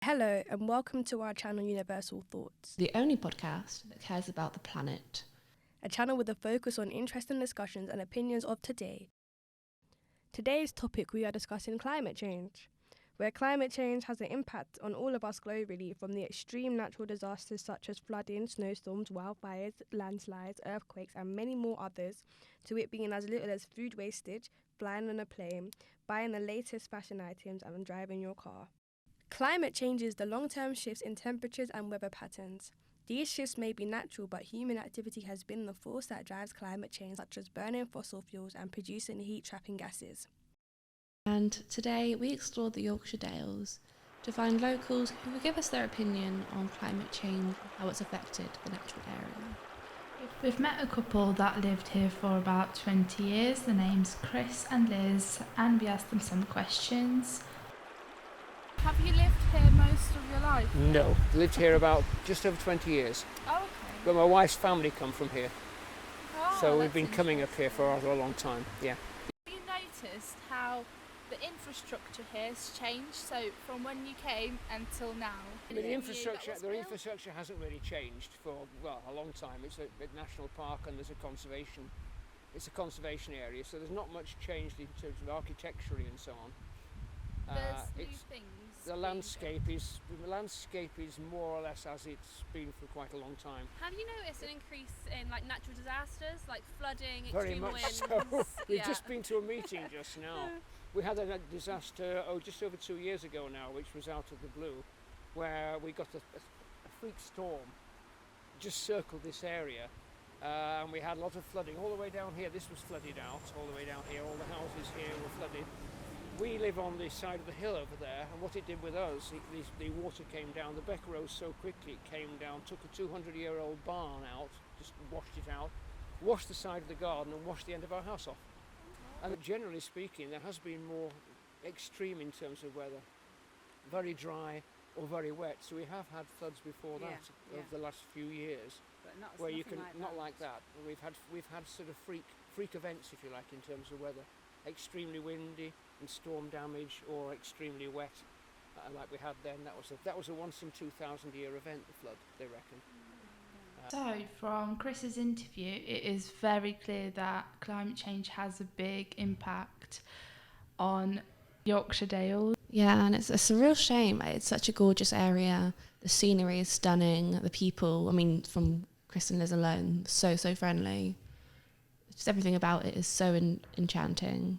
Hello and welcome to our channel Universal Thoughts, the only podcast that cares about the planet. a channel with a focus on interesting discussions and opinions of today. Today's topic, we are discussing climate change, where climate change has an impact on all of us globally, from the extreme natural disasters such as flooding, snowstorms, wildfires, landslides, earthquakes and many more others, to it being as little as food wastage, flying on a plane, buying the latest fashion items and driving your car. Climate change is the long-term shifts in temperatures and weather patterns. These shifts may be natural, but human activity has been the force that drives climate change, such as burning fossil fuels and producing heat-trapping gases. And today we explored the Yorkshire Dales to find locals who will give us their opinion on climate change and how it's affected the natural area. We've met a couple that lived here for about 20 years. The name's Chris and Liz, and we asked them some questions. Have you lived here most of your life? No, lived here about just over 20 years. Oh, okay. But my wife's family come from here, Oh, so we've that's been coming up here for interesting. a long time. Yeah. Have you noticed how the infrastructure here has changed? So from when you came until now? I mean, the infrastructure hasn't really changed for a long time. It's a national park and there's a conservation. It's a conservation area, so there's not much changed in terms of architecturally and so on. There's new things. The landscape is more or less as it's been for quite a long time. Have you noticed an increase in natural disasters like flooding, Very extreme much winds? so. We've Yeah. just been to a meeting just now. We had a disaster just over 2 years ago now, which was out of the blue, where we got a freak storm just circled this area, and we had a lot of flooding all the way down here. This was flooded out all the way down here. All the houses here were flooded. We live on the side of the hill over there, and what it did with us, the water came down, the beck rose so quickly it came down, took a 200-year-old barn out, just washed it out, washed the side of the garden and washed the end of our house off. And generally speaking, there has been more extreme in terms of weather, very dry or very wet, so we have had floods before that over the last few years, but where you can, not like that. We've had sort of freak events, if you like, in terms of weather. Extremely windy and storm damage, or extremely wet, like we had then. That was a once in 2,000 year event, the flood, they reckon. So, from Chris's interview, it is very clear that climate change has a big impact on Yorkshire Dales. Yeah, and it's a real shame. It's such a gorgeous area. The scenery is stunning. The people, from Chris and Liz alone, so friendly. Just everything about it is so enchanting.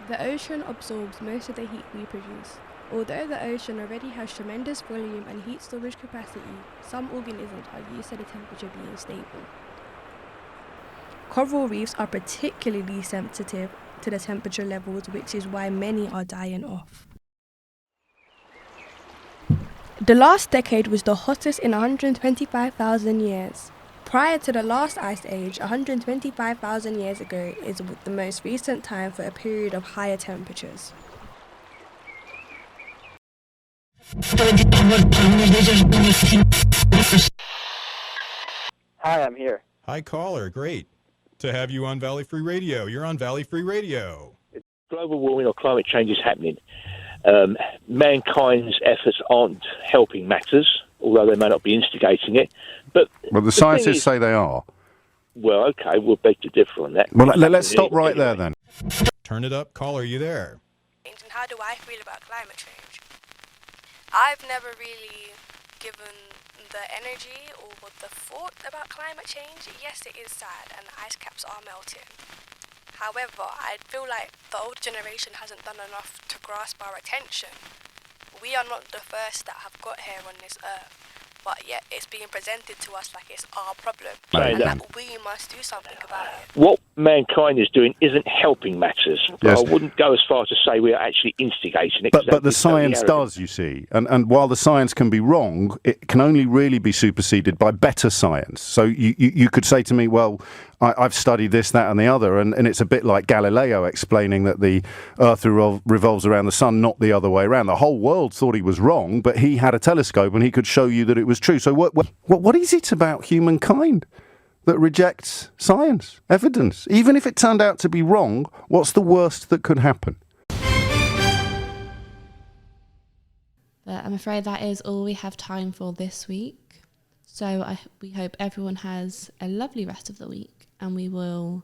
The ocean absorbs most of the heat we produce. Although the ocean already has tremendous volume and heat storage capacity, some organisms are used to the temperature being stable. Coral reefs are particularly sensitive to the temperature levels, which is why many are dying off. The last decade was the hottest in 125,000 years. Prior to the last ice age, 125,000 years ago is the most recent time for a period of higher temperatures. Hi, I'm here. Hi, caller. Great to have you on Valley Free Radio. You're on Valley Free Radio. Global warming or climate change is happening. Mankind's efforts aren't helping matters, although they may not be instigating it. But the scientists say they are. Well, okay, we'll beg to differ on that. Well, let's stop right there then. Turn it up. Caller, you there? And how do I feel about climate change? I've never really given the energy or the thought about climate change. Yes, it is sad and ice caps are melting. However, I feel like the older generation hasn't done enough to grasp our attention. We are not the first that have got here on this earth, but yet it's being presented to us like it's our problem, and that we must do something about it. What mankind is doing isn't helping matters. Yes. I wouldn't go as far to say we are actually instigating it. But the science does, you see. And while the science can be wrong, it can only really be superseded by better science. So you could say to me, well, I've studied this, that and the other, and it's a bit like Galileo explaining that the Earth revolves around the sun, not the other way around. The whole world thought he was wrong, but he had a telescope and he could show you that it was true. So what is it about humankind? that rejects science, evidence. Even if it turned out to be wrong, what's the worst that could happen? But I'm afraid that is all we have time for this week. So we hope everyone has a lovely rest of the week, and we will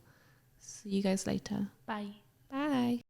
see you guys later. Bye. Bye.